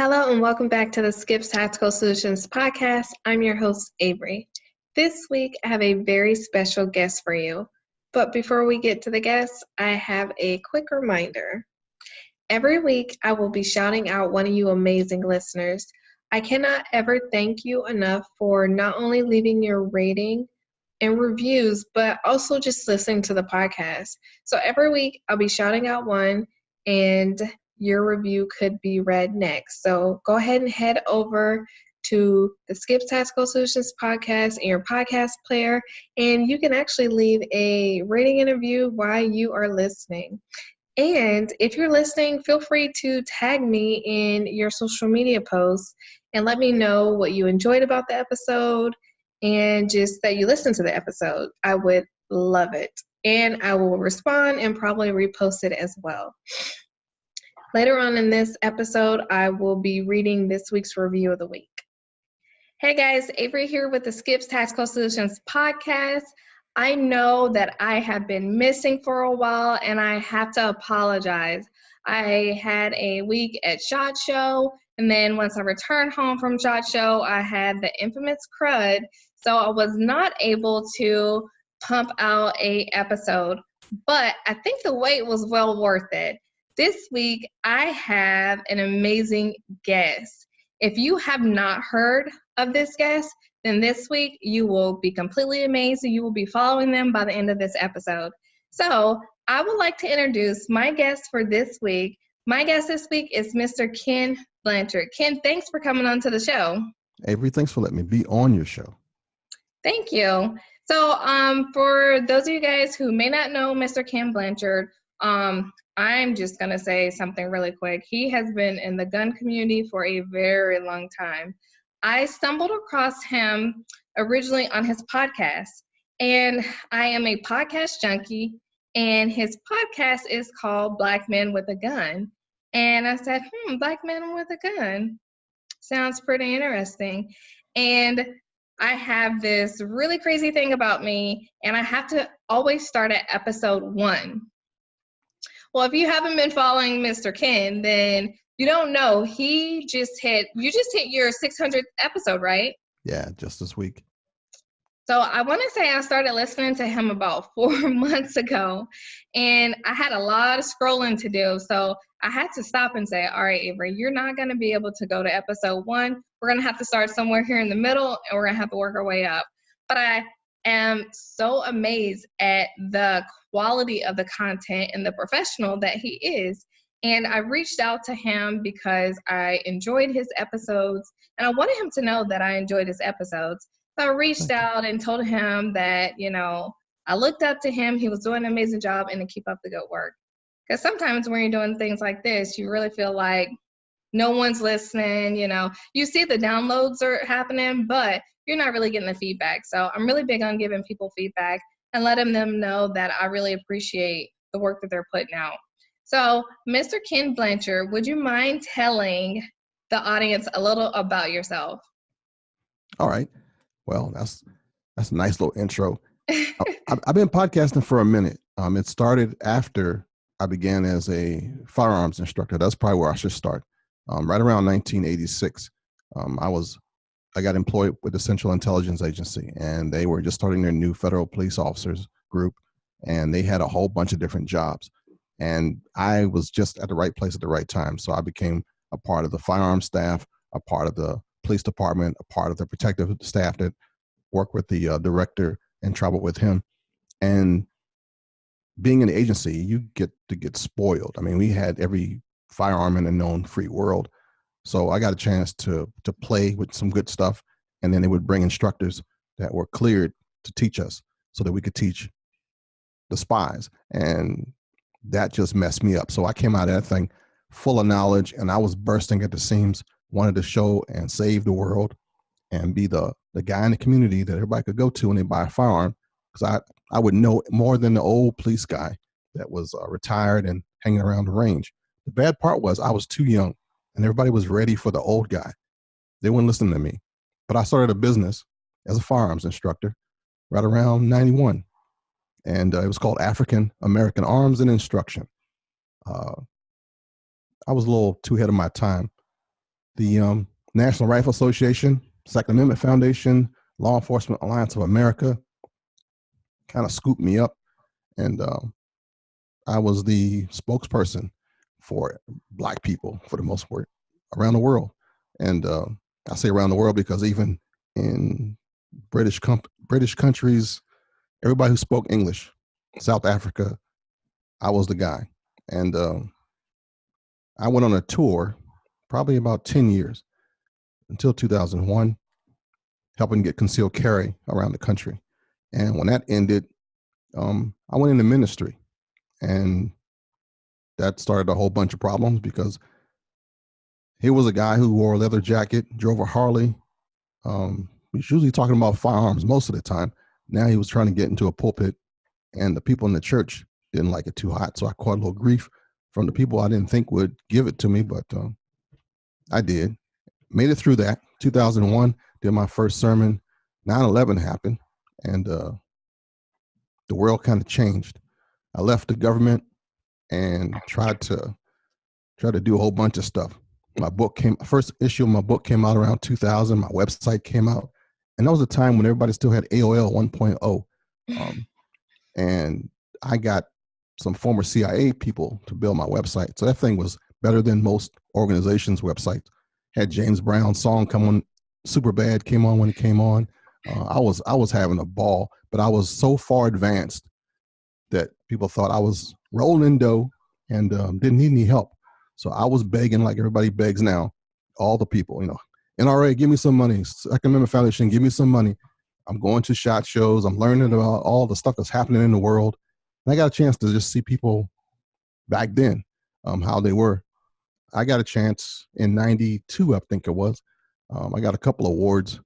Hello and welcome back to the Skips Tactical Solutions podcast. I'm your host, Avery. This week, I have a very special guest for you. But before we get to the guest, I have a quick reminder. Every week, I will be shouting out one of you amazing listeners. I cannot ever thank you enough for not only leaving your rating and reviews, but also just listening to the podcast. So every week, I'll be shouting out one, and your review could be read next. So go ahead and head over to the Skips Tactical Solutions podcast in your podcast player, and you can actually leave a rating and review while you are listening. And if you're listening, feel free to tag me in your social media posts and let me know what you enjoyed about the episode and just that you listened to the episode. I would love it. And I will respond and probably repost it as well. Later on in this episode, I will be reading this week's review of the week. Hey guys, Avery here with the Skips Tactical Solutions podcast. I know that I have been missing for a while and I have to apologize. I had a week at SHOT Show, and then once I returned home from SHOT Show, I had the infamous crud, so I was not able to pump out a episode, but I think the wait was well worth it. This week, I have an amazing guest. If you have not heard of this guest, then this week you will be completely amazed and you will be following them by the end of this episode. So I would like to introduce my guest for this week. My guest this week is Mr. Kenn Blanchard. Kenn, thanks for coming on to the show. Avery, thanks for letting me be on your show. Thank you. So for those of you guys who may not know Mr. Kenn Blanchard, I'm just going to say something really quick. He has been in the gun community for a very long time. I stumbled across him originally on his podcast, and I am a podcast junkie, and his podcast is called Black Men with a Gun. And I said, Black Men with a Gun. Sounds pretty interesting. And I have this really crazy thing about me, and I have to always start at episode 1. Well, if you haven't been following Mr. Kenn, then you don't know. You just hit your 600th episode, right? Yeah, just this week. So I want to say I started listening to him about 4 months ago, and I had a lot of scrolling to do. So I had to stop and say, all right, Avery, you're not going to be able to go to episode 1. We're going to have to start somewhere here in the middle, and we're going to have to work our way up. But I am so amazed at the quality of the content and the professional that he is. And I reached out to him because I enjoyed his episodes, and I wanted him to know that I enjoyed his episodes. So I reached out and told him that, I looked up to him. He was doing an amazing job and to keep up the good work. Because sometimes when you're doing things like this, you really feel like no one's listening. You see the downloads are happening, but you're not really getting the feedback. So I'm really big on giving people feedback and letting them know that I really appreciate the work that they're putting out. So, Mr. Kenn Blanchard, would you mind telling the audience a little about yourself? All right. Well, that's a nice little intro. I've been podcasting for a minute. It started after I began as a firearms instructor. That's probably where I should start. Right around 1986, I got employed with the Central Intelligence Agency, and they were just starting their new federal police officers group, and they had a whole bunch of different jobs. And I was just at the right place at the right time. So I became a part of the firearms staff, a part of the police department, a part of the protective staff that worked with the director and traveled with him. And being in the agency, you get to get spoiled. I mean, we had every firearm in the known free world. So I got a chance to play with some good stuff. And then they would bring instructors that were cleared to teach us so that we could teach the spies. And that just messed me up. So I came out of that thing full of knowledge, and I was bursting at the seams, wanted to show and save the world and be the guy in the community that everybody could go to when they buy a firearm, because I would know more than the old police guy that was retired and hanging around the range. The bad part was I was too young, and everybody was ready for the old guy. They wouldn't listen to me. But I started a business as a firearms instructor right around 91. And it was called African American Arms and Instruction. I was a little too ahead of my time. the National Rifle Association, Second Amendment Foundation, Law Enforcement Alliance of America kind of scooped me up, and I was the spokesperson for Black people for the most part around the world. And I say around the world because even in British countries, everybody who spoke English, South Africa, I was the guy. And I went on a tour probably about 10 years until 2001, helping get concealed carry around the country. And when that ended, I went into ministry, and that started a whole bunch of problems because here was a guy who wore a leather jacket, drove a Harley. He was usually talking about firearms most of the time. Now he was trying to get into a pulpit, and the people in the church didn't like it too hot. So I caught a little grief from the people I didn't think would give it to me, but I did. Made it through that. 2001, did my first sermon. 9/11 happened, and the world kind of changed. I left the government and tried to do a whole bunch of stuff. First issue of my book came out around 2000. My website came out, and that was a time when everybody still had AOL 1.0. And I got some former CIA people to build my website. So that thing was better than most organizations' websites. Had James Brown's song come on, Super Bad came on when it came on. I was having a ball, but I was so far advanced that people thought I was rolling in dough and didn't need any help. So I was begging like everybody begs now. All the people, NRA, give me some money. Second Amendment Foundation, give me some money. I'm going to SHOT shows. I'm learning about all the stuff that's happening in the world. And I got a chance to just see people back then, how they were. I got a chance in 92, I think it was. I got a couple awards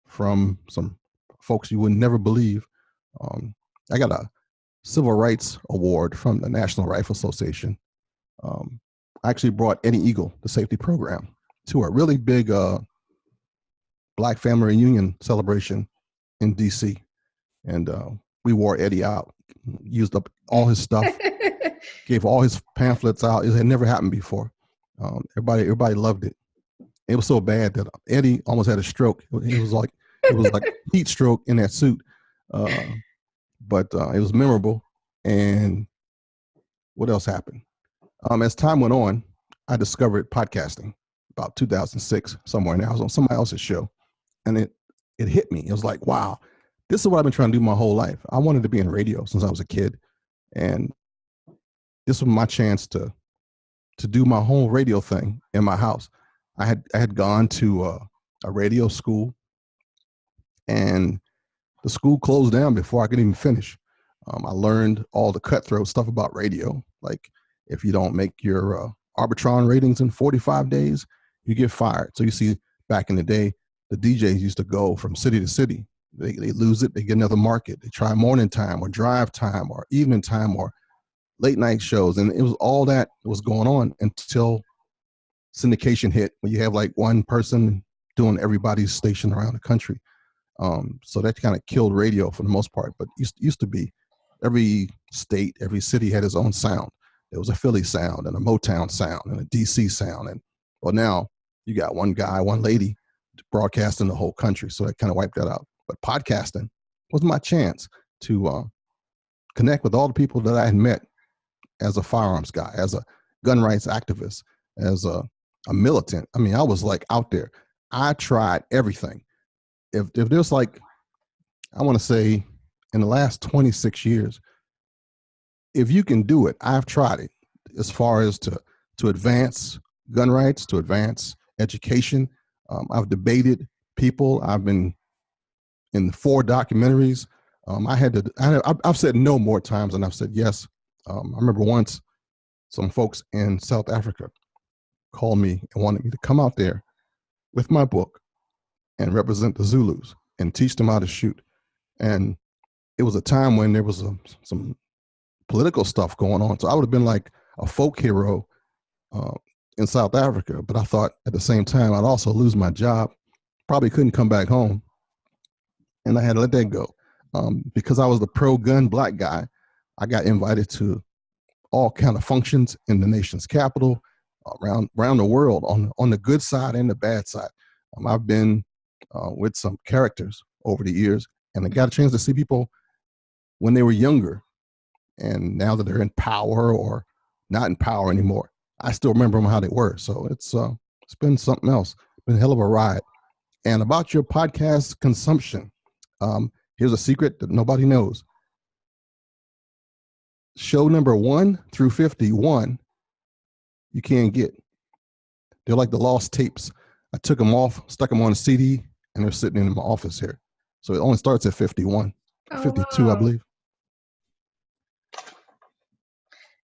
from some folks you would never believe. I got a Civil Rights Award from the National Rifle Association. I actually brought Eddie Eagle, the safety program, to a really big Black family reunion celebration in DC. And we wore Eddie out, used up all his stuff, gave all his pamphlets out. It had never happened before. Everybody loved it. It was so bad that Eddie almost had a stroke. It was like heat stroke in that suit. But it was memorable. And what else happened? As time went on, I discovered podcasting about 2006, somewhere, and I was on somebody else's show, and it hit me. It was like, wow, this is what I've been trying to do my whole life. I wanted to be in radio since I was a kid, and this was my chance to do my whole radio thing in my house. I had gone to a radio school, and the school closed down before I could even finish. I learned all the cutthroat stuff about radio, like if you don't make your Arbitron ratings in 45 days, you get fired. So you see, back in the day, the DJs used to go from city to city. They lose it, they get another market. They try morning time or drive time or evening time or late night shows. And it was all that was going on until syndication hit, when you have like one person doing everybody's station around the country. So that kind of killed radio for the most part. But used to be every state, every city had its own sound. There was a Philly sound and a Motown sound and a DC sound. And well, now you got one guy, one lady broadcasting the whole country. So that kind of wiped that out. But podcasting was my chance to connect with all the people that I had met as a firearms guy, as a gun rights activist, as a militant. I mean, I was like out there. I tried everything. If there's like, I want to say in the last 26 years, if you can do it, I've tried it, as far as to advance gun rights, to advance education. I've debated people. I've been in 4 documentaries. I've said no more times than I've said yes. I remember once some folks in South Africa called me and wanted me to come out there with my book and represent the Zulus and teach them how to shoot. And it was a time when there was some political stuff going on. So I would have been like a folk hero in South Africa. But I thought at the same time, I'd also lose my job, probably couldn't come back home. And I had to let that go. Because I was the pro-gun Black guy, I got invited to all kind of functions in the nation's capital. around the world on the good side and the bad side. I've been with some characters over the years, and I got a chance to see people when they were younger, and now that they're in power or not in power anymore. I still remember them how they were. So it's been something else. Been a hell of a ride. And about your podcast consumption, here's a secret that nobody knows. Show number 1 through 51, you can't get. They're like the lost tapes. I took them off, stuck them on a CD, and they're sitting in my office here. So it only starts at 51, 52, wow. I believe.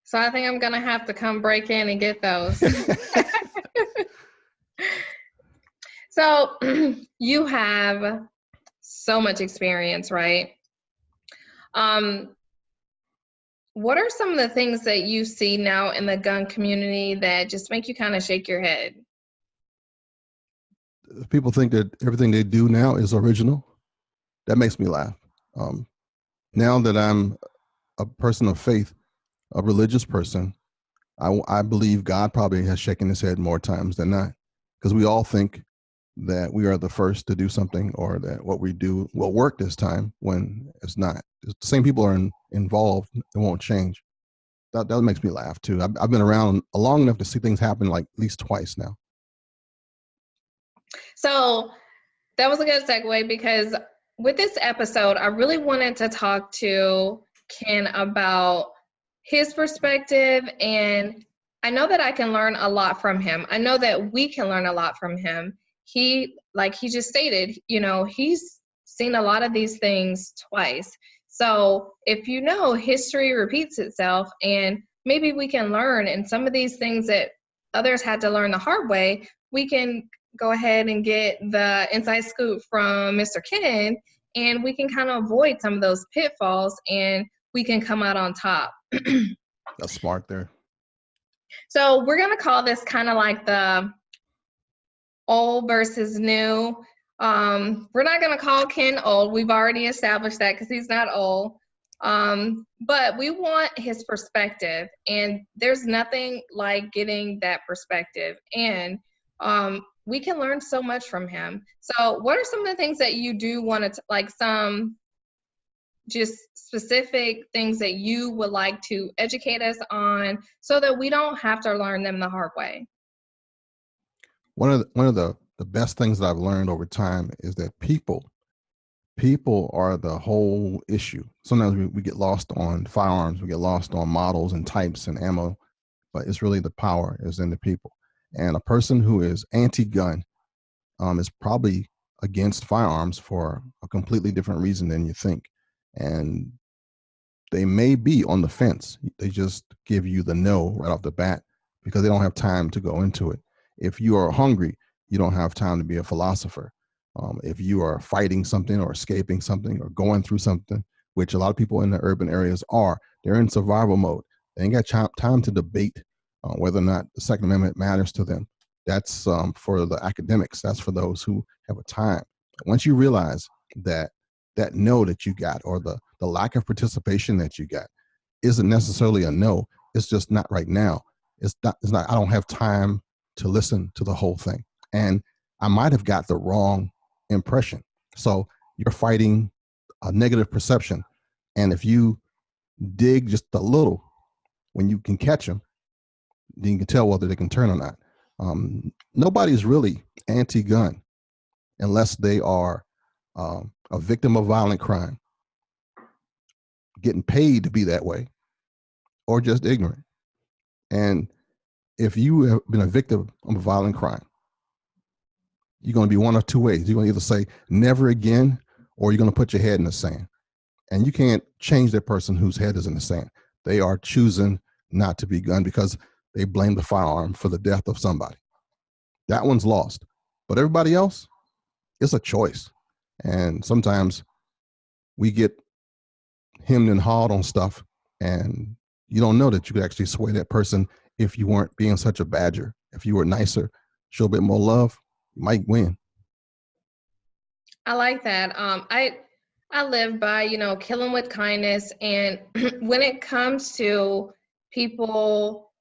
So I think I'm going to have to come break in and get those. So you have so much experience, right? What are some of the things that you see now in the gun community that just make you kind of shake your head? People think that everything they do now is original. That makes me laugh. Now that I'm a person of faith, a religious person, I believe God probably has shaken his head more times than not, because we all think that we are the first to do something, or that what we do will work this time when it's not. The same people are involved. It won't change. That makes me laugh too. I've been around long enough to see things happen like at least twice now. So that was a good segue, because with this episode, I really wanted to talk to Kenn about his perspective, and I know that I can learn a lot from him. I know that we can learn a lot from him. He, like he just stated, he's seen a lot of these things twice. So if history repeats itself, and maybe we can learn, and some of these things that others had to learn the hard way, we can go ahead and get the inside scoop from Mr. Kenn, and we can kind of avoid some of those pitfalls, and we can come out on top. That's smart there. So we're going to call this kind of like the old versus new. We're not going to call Kenn old. We've already established that, because he's not old. But we want his perspective, and there's nothing like getting that perspective. And we can learn so much from him. So what are some of the things that you do want to, like some just specific things that you would like to educate us on, so that we don't have to learn them the hard way? One of the best things that I've learned over time is that people are the whole issue. Sometimes we get lost on firearms, we get lost on models and types and ammo, but it's really the power is in the people. And a person who is anti-gun is probably against firearms for a completely different reason than you think. And they may be on the fence. They just give you the no right off the bat because they don't have time to go into it. If you are hungry, you don't have time to be a philosopher. If you are fighting something or escaping something or going through something, which a lot of people in the urban areas are, they're in survival mode. They ain't got time to debate whether or not the Second Amendment matters to them. That's for the academics. That's for those who have a time. Once you realize that no that you got, or the lack of participation that you got, isn't necessarily a no. It's just not right now. It's not. I don't have time to listen to the whole thing, and I might have got the wrong impression. So you're fighting a negative perception, and if you dig just a little, when you can catch them, then you can tell whether they can turn or not. Nobody's really anti-gun unless they are a victim of violent crime, getting paid to be that way, or just ignorant. And if you have been a victim of a violent crime, you're going to be one of two ways. You're going to either say never again, or you're going to put your head in the sand. And you can't change that person whose head is in the sand. They are choosing not to be gunned because they blame the firearm for the death of somebody. That one's lost. But everybody else, it's a choice. And sometimes we get hemmed and hawed on stuff, and you don't know that you could actually sway that person if you weren't being such a badger. If you were nicer, show a bit more love, you might win. I like that. I live by, killing with kindness. And when it comes to people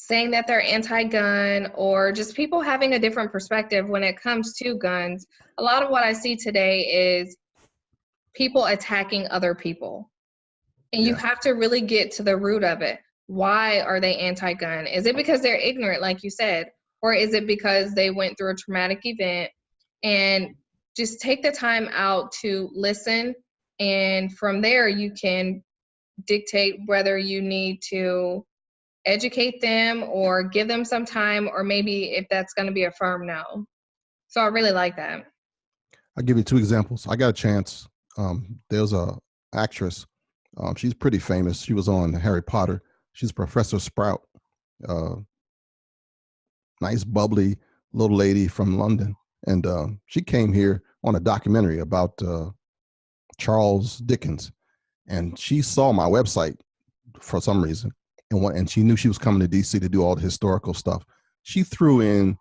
saying that they're anti-gun, or just people having a different perspective when it comes to guns. A lot of what I see today is people attacking other people. And you Yeah. have to really get to the root of it. Why are they anti-gun? Is it because they're ignorant, like you said? Or is it because they went through a traumatic event? And just take the time out to listen. And from there, you can dictate whether you need to educate them or give them some time, or maybe if that's going to be a firm no. So I really like that. I'll give you two examples. I got a chance. There's a actress. She's pretty famous. She was on Harry Potter. She's Professor Sprout. Uh, nice, bubbly little lady from London. And she came here on a documentary about Charles Dickens. And she saw my website for some reason. And she knew she was coming to DC to do all the historical stuff. She threw in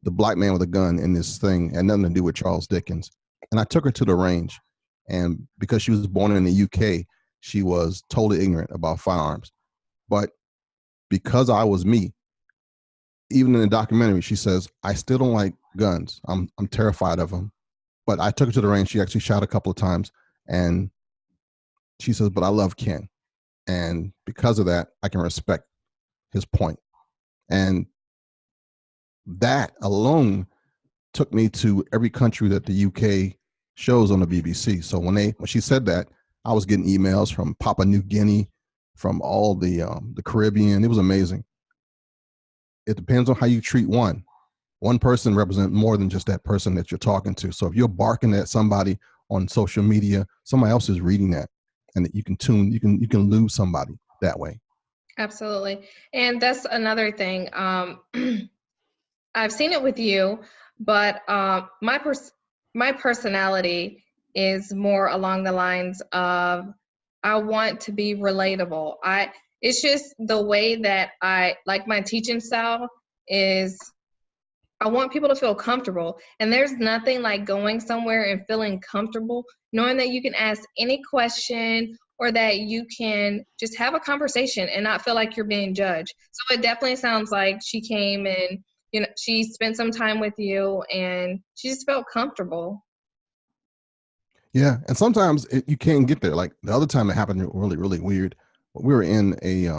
the black man with a gun in this thing, had nothing to do with Charles Dickens. And I took her to the range. And because she was born in the UK, she was totally ignorant about firearms. But because I was me, even in the documentary, she says, I still don't like guns. I'm terrified of them. But I took her to the range. She actually shot a couple of times. And she says, but I love Kenn. And because of that, I can respect his point. And that alone took me to every country that the UK shows on the BBC. So when she said that, I was getting emails from Papua New Guinea, from all the Caribbean. It was amazing. It depends on how you treat one. One person represents more than just that person that you're talking to. So if you're barking at somebody on social media, somebody else is reading that, and you can lose somebody that way. Absolutely. And that's another thing. I've seen it with you, but my personality is more along the lines of I want to be relatable. It's just the way that I like my teaching style is I want people to feel comfortable. And there's nothing like going somewhere and feeling comfortable, knowing that you can ask any question or that you can just have a conversation and not feel like you're being judged. So it definitely sounds like she came and, she spent some time with you and she just felt comfortable. Yeah. And sometimes you can't get there. Like the other time it happened really, really weird. We were in a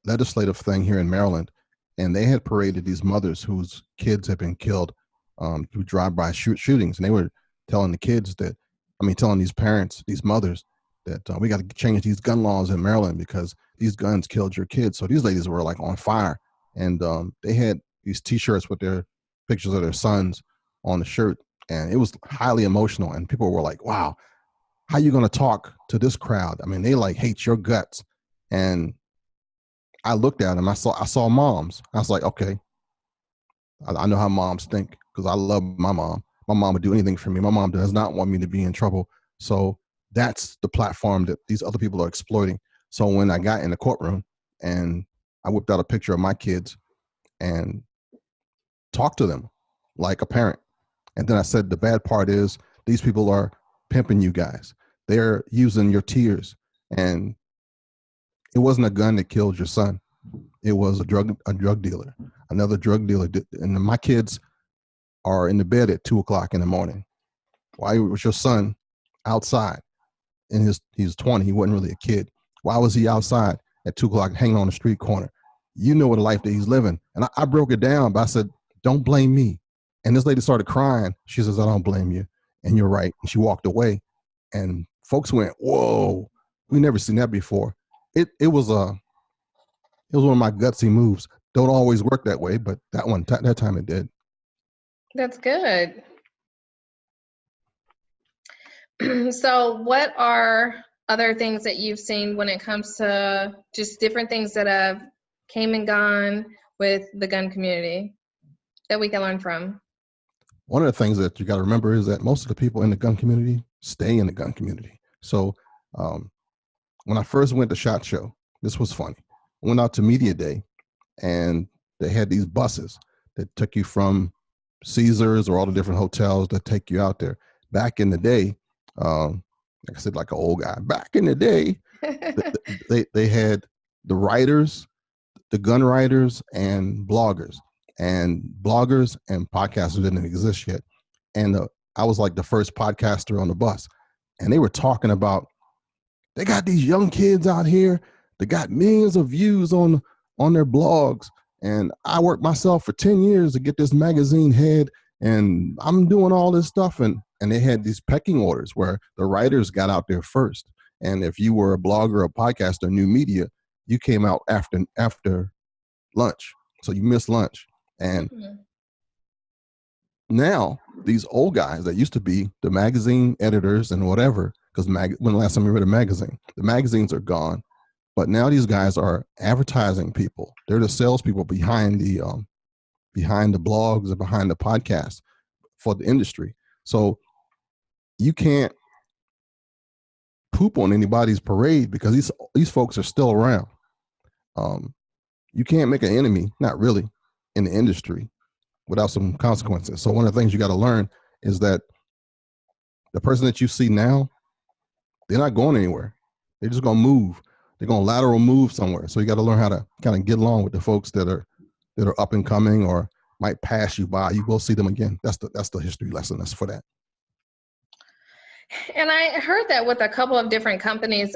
legislative thing here in Maryland, and they had paraded these mothers whose kids had been killed through drive-by shootings. And they were telling the kids telling these parents, these mothers, that we got to change these gun laws in Maryland because these guns killed your kids. So these ladies were like on fire. And they had these T-shirts with their pictures of their sons on the shirt. And it was highly emotional. And people were like, wow, how you going to talk to this crowd? I mean, they like hate your guts. And I looked at them. I saw moms. I was like, okay, I know how moms think because I love my mom. My mom would do anything for me. My mom does not want me to be in trouble. So that's the platform that these other people are exploiting. So when I got in the courtroom and I whipped out a picture of my kids and talked to them like a parent. And then I said, the bad part is these people are pimping you guys. They're using your tears. And it wasn't a gun that killed your son. It was a drug dealer, another drug dealer. And my kids are in the bed at 2:00 in the morning. Why was your son outside? And he's 20. He wasn't really a kid. Why was he outside at 2:00 hanging on the street corner? You know what a life that he's living. And I broke it down, but I said, don't blame me. And this lady started crying. She says, I don't blame you. And you're right. And she walked away. And folks went, whoa, we never seen that before. It was one of my gutsy moves. Don't always work that way, but that time it did. That's good. So what are other things that you've seen when it comes to just different things that have came and gone with the gun community that we can learn from? One of the things that you got to remember is that most of the people in the gun community stay in the gun community. So when I first went to SHOT Show, this was funny. I went out to Media Day, and they had these buses that took you from Caesars or all the different hotels that take you out there. Back in the day, like I said, like an old guy, back in the day, they had the writers, the gun writers and bloggers and podcasters didn't exist yet. And I was like the first podcaster on the bus, and they were talking about, they got these young kids out here that got millions of views on their blogs. And I worked myself for 10 years to get this magazine head, and I'm doing all this stuff. And they had these pecking orders where the writers got out there first. And if you were a blogger, a podcaster, new media, you came out after lunch. So you missed lunch. And now these old guys that used to be the magazine editors and whatever, because when the last time you read a magazine, the magazines are gone. But now these guys are advertising people. They're the salespeople behind the blogs and behind the podcasts for the industry. So you can't poop on anybody's parade because these folks are still around. You can't make an enemy, not really, in the industry without some consequences. So one of the things you got to learn is that the person that you see now, they're not going anywhere. They're just going to move. They're going to lateral move somewhere. So you got to learn how to kind of get along with the folks that are up and coming or might pass you by. You will see them again. That's the history lesson. That's for that. And I heard that with a couple of different companies,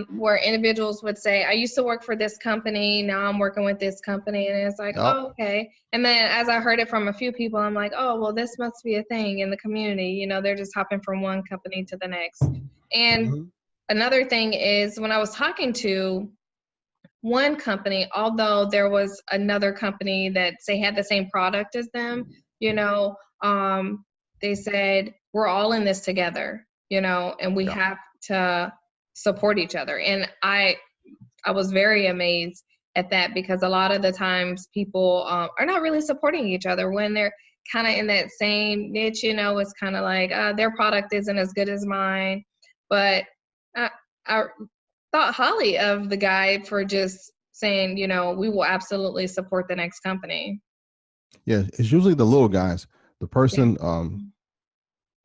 where individuals would say, I used to work for this company, now I'm working with this company. And it's like, oh, okay. And then as I heard it from a few people, I'm like, oh, well, this must be a thing in the community. You know, they're just hopping from one company to the next. And another thing is, when I was talking to one company, although there was another company that, say, had the same product as them, you know, they said, we're all in this together, you know, and we have to support each other. And I was very amazed at that, because a lot of the times people are not really supporting each other when they're kind of in that same niche. You know, it's kind of like their product isn't as good as mine. But I thought highly of the guy for just saying, you know, we will absolutely support the next company. Yeah, it's usually the little guys. The person,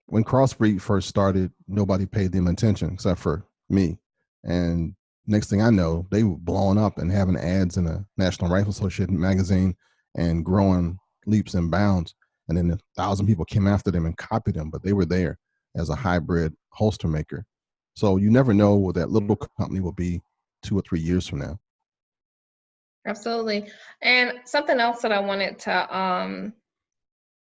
when Crossbreed first started, nobody paid them attention except for me. And next thing I know, they were blowing up and having ads in a National Rifle Association magazine and growing leaps and bounds. And then 1,000 people came after them and copied them, but they were there as a hybrid holster maker. So you never know what that little company will be 2 or 3 years from now. Absolutely. And something else that I wanted to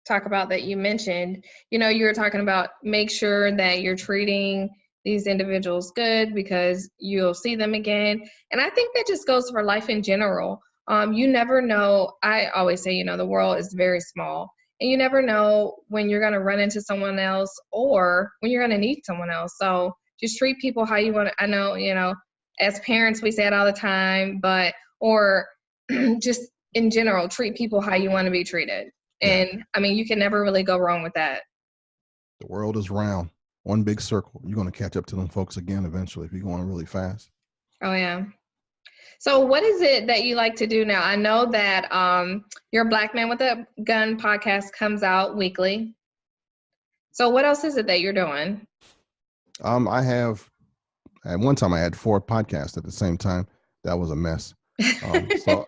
talk about that you mentioned, you know, you were talking about make sure that you're treating these individuals good because you'll see them again. And I think that just goes for life in general. You never know. I always say, you know, the world is very small, and you never know when you're going to run into someone else or when you're going to need someone else. So just treat people how you want to. I know, you know, as parents, we say it all the time, or just in general, treat people how you want to be treated. And I mean, you can never really go wrong with that. The world is round, one big circle. You're going to catch up to them folks again eventually if you're going really fast. Oh, yeah. So what is it that you like to do now? I know that your Black Man with a Gun podcast comes out weekly. So what else is it that you're doing? I have, at one time I had 4 podcasts at the same time. That was a mess. So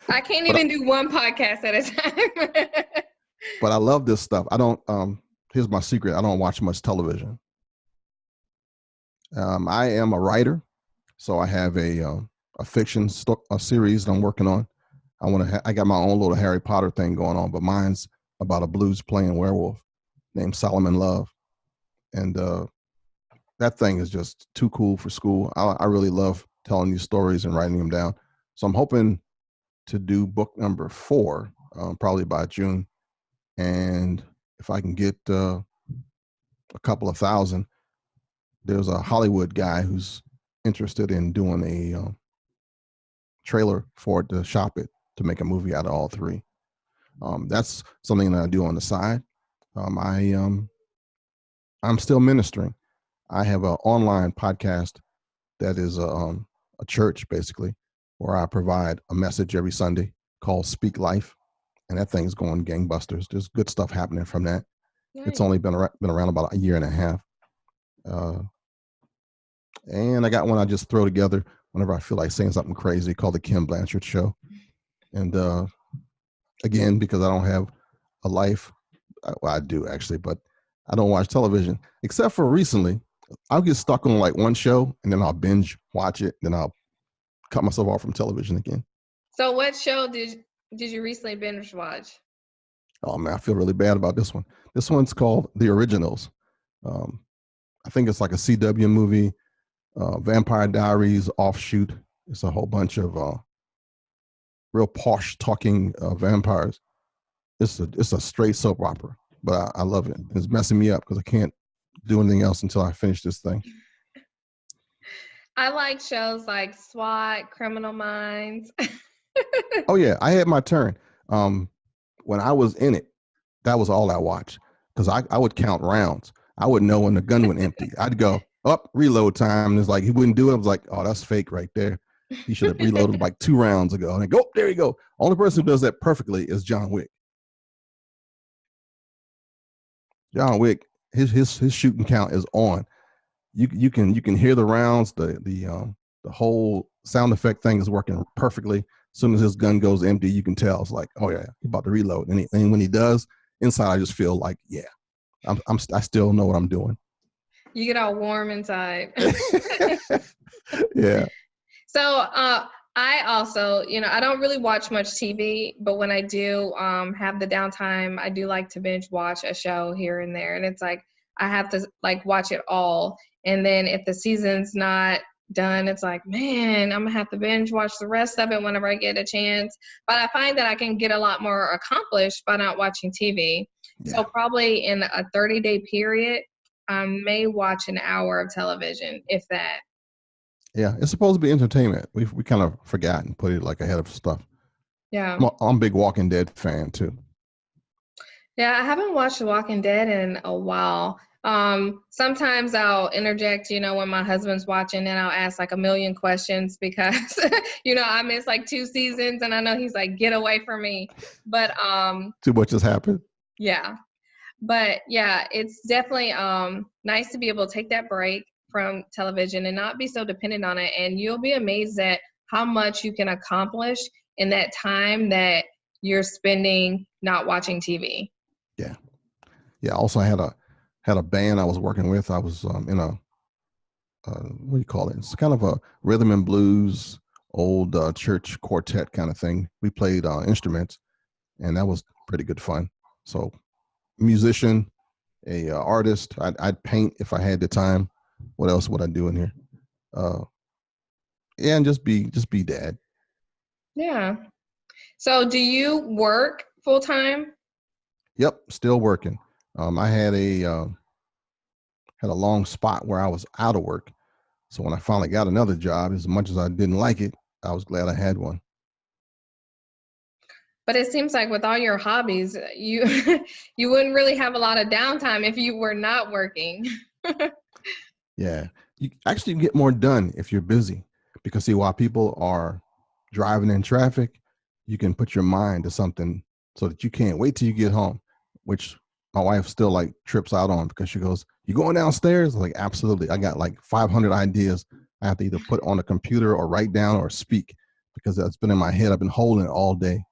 I can't even do one podcast at a time. But I love this stuff. I don't, here's my secret. I don't watch much television. I am a writer. So I have a fiction series that I'm working on. I got my own little Harry Potter thing going on, but mine's about a blues playing werewolf named Solomon Love. And that thing is just too cool for school. I really love telling these stories and writing them down. So I'm hoping to do book number 4, probably by June. And if I can get a couple of thousand, there's a Hollywood guy who's interested in doing a trailer for it to shop it to make a movie out of all 3. That's something that I do on the side. I'm still ministering. I have an online podcast that is a church, basically, where I provide a message every Sunday called Speak Life. And that thing's going gangbusters. There's good stuff happening from that. Nice. It's only been around about 1.5 years. And I got one I just throw together whenever I feel like saying something crazy, called the Kenn Blanchard Show. And again, because I don't have a life, well, I do actually, but I don't watch television except for recently. I'll get stuck on like one show and then I'll binge watch it. Then I'll cut myself off from television again. So what show did you recently binge watch? Oh man, I feel really bad about this one. This one's called The Originals. I think it's like a CW movie, Vampire Diaries offshoot. It's a whole bunch of real posh talking vampires. It's a straight soap opera, but I love it. It's messing me up because I can't do anything else until I finish this thing. I like shows like SWAT, Criminal Minds. Oh yeah, I had my turn. When I was in it, that was all I watched because I would count rounds. I would know when the gun went empty. I'd go up, reload time. And it's like he wouldn't do it. I was like, oh, that's fake right there. He should have reloaded like 2 rounds ago. And I go, there you go. Only person who does that perfectly is John Wick. John Wick, his shooting count is on. You can hear the rounds. The whole sound effect thing is working perfectly. As soon as his gun goes empty, you can tell it's like, oh yeah, he's about to reload. And when he does, inside I just feel like, yeah, I still know what I'm doing. You get all warm inside. Yeah. So I also, I don't really watch much TV, but when I do have the downtime, I do like to binge watch a show here and there. And it's like I have to like watch it all. And then if the season's not done, it's like, man, I'm gonna have to binge watch the rest of it whenever I get a chance. But I find that I can get a lot more accomplished by not watching TV. Yeah. So probably in a 30-day period, I may watch an hour of television, if that. Yeah, it's supposed to be entertainment. We kind of forgot and put it like ahead of stuff. Yeah. I'm a big Walking Dead fan too. Yeah, I haven't watched The Walking Dead in a while. Sometimes I'll interject, when my husband's watching, and I'll ask like a million questions because, I missed like 2 seasons and I know he's like, get away from me. But Too much has happened. yeah. But yeah, it's definitely nice to be able to take that break from television and not be so dependent on it. And you'll be amazed at how much you can accomplish in that time that you're spending not watching TV. Yeah. Yeah. Also, I had a band I was working with. I was in a what do you call it? It's kind of a rhythm and blues, old church quartet kind of thing. We played instruments, and that was pretty good fun. So, musician, a artist. I'd paint if I had the time. What else would I do in here? Yeah, and just be dad. Yeah. So do you work full time? Yep, still working. I had a long spot where I was out of work. So when I finally got another job, as much as I didn't like it, I was glad I had one. But it seems like with all your hobbies, you you wouldn't really have a lot of downtime if you were not working. Yeah, you actually get more done if you're busy because see, while people are driving in traffic, you can put your mind to something so that you can't wait till you get home, which my wife still like trips out on because she goes, "You going downstairs?" I'm like, absolutely. I got like 500 ideas I have to either put on a computer or write down or speak because that's been in my head. I've been holding it all day.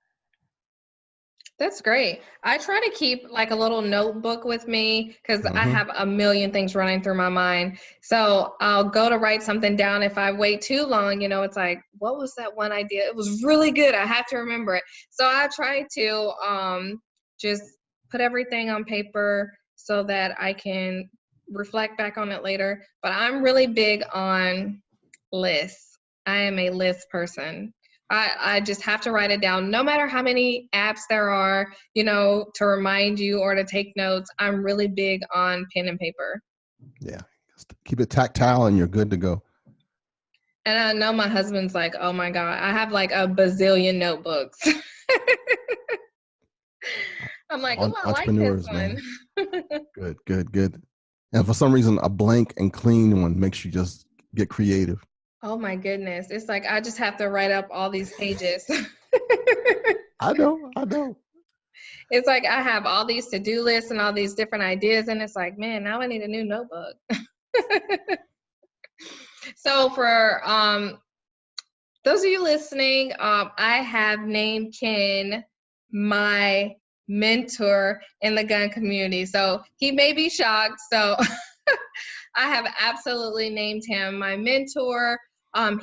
That's great. I try to keep like a little notebook with me because I Mm-hmm. have a million things running through my mind. So I'll go to write something down. If I wait too long, it's like, what was that one idea? It was really good. I have to remember it. So I try to just put everything on paper so that I can reflect back on it later. But I'm really big on lists. I am a list person. I just have to write it down. No matter how many apps there are, to remind you or to take notes, I'm really big on pen and paper. Yeah. Just keep it tactile and you're good to go. And I know my husband's like, oh my God, I have like a bazillion notebooks. I'm like, oh, I like this Entrepreneurs, one. man. Good. And for some reason, a blank and clean one makes you just get creative. Oh my goodness. It's like I just have to write up all these pages. I know. It's like I have all these to-do lists and all these different ideas, and it's like, man, now I need a new notebook. So for those of you listening, I have named Kenn my mentor in the gun community. So he may be shocked. So I have absolutely named him my mentor.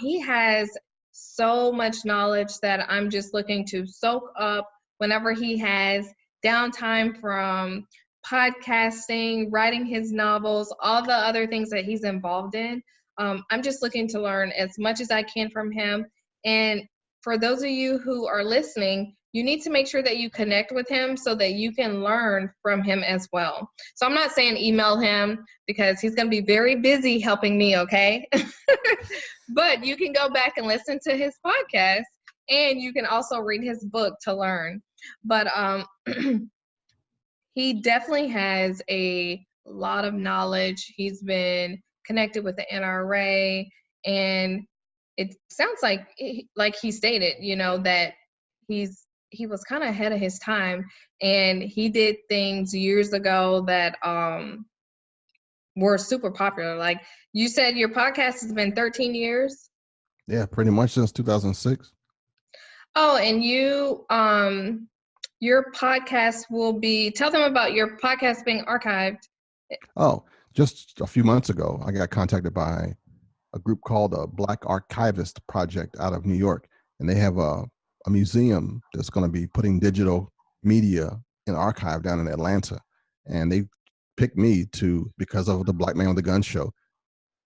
He has so much knowledge that I'm just looking to soak up whenever he has downtime from podcasting, writing his novels, all the other things that he's involved in. I'm just looking to learn as much as I can from him. And for those of you who are listening, you need to make sure that you connect with him so that you can learn from him as well. So I'm not saying email him because he's going to be very busy helping me, okay? But you can go back and listen to his podcast, and you can also read his book to learn. But he definitely has a lot of knowledge. He's been connected with the NRA, and it sounds like he stated, that he was kind of ahead of his time, and he did things years ago that were super popular. Like you said, your podcast has been 13 years. Yeah, pretty much since 2006. Oh, and your podcast will be, tell them about your podcast being archived. Oh, just a few months ago, I got contacted by a group called the Black Archivist Project out of New York. And they have a museum that's going to be putting digital media in archive down in Atlanta. And they picked me because of the Black Man with a Gun show,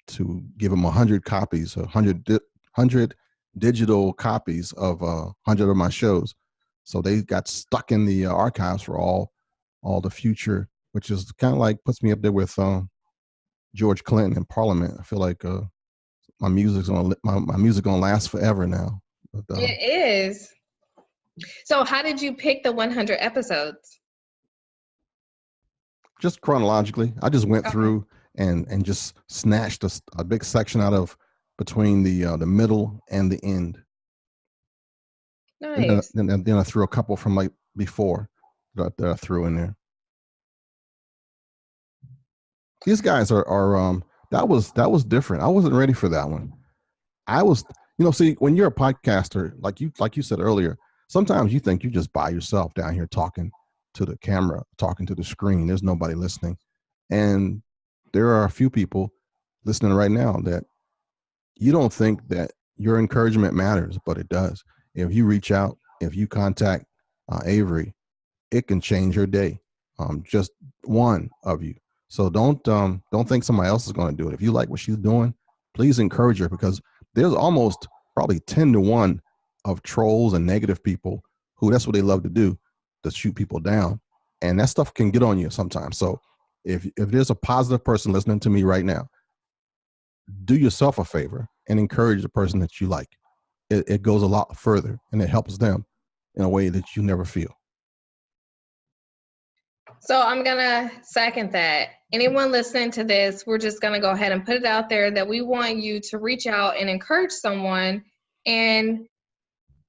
to give them 100 copies, 100 digital copies of 100 of my shows. So they got stuck in the archives for all the future, which is kind of like puts me up there with George Clinton in Parliament. I feel like my music's gonna last forever now. But, it is. So how did you pick the 100 episodes? Just chronologically, I just went through and just snatched a big section out of between the middle and the end. Nice. And then I threw a couple from like before that I threw in there. These guys are that was different. I wasn't ready for that one. I was, see, when you're a podcaster, like you said earlier, sometimes you think you're just by yourself down here talking to the camera, talking to the screen. There's nobody listening. And there are a few people listening right now that you don't think that your encouragement matters, but it does. If you reach out, if you contact Avery, it can change your day. Just one of you. So don't think somebody else is going to do it. If you like what she's doing, please encourage her, because there's almost probably 10 to 1 of trolls and negative people who that's what they love to do, to shoot people down. And that stuff can get on you sometimes. So if there's a positive person listening to me right now, do yourself a favor and encourage the person that you like. It goes a lot further, and it helps them in a way that you never feel. So I'm going to second that. Anyone listening to this, we're just going to go ahead and put it out there that we want you to reach out and encourage someone. And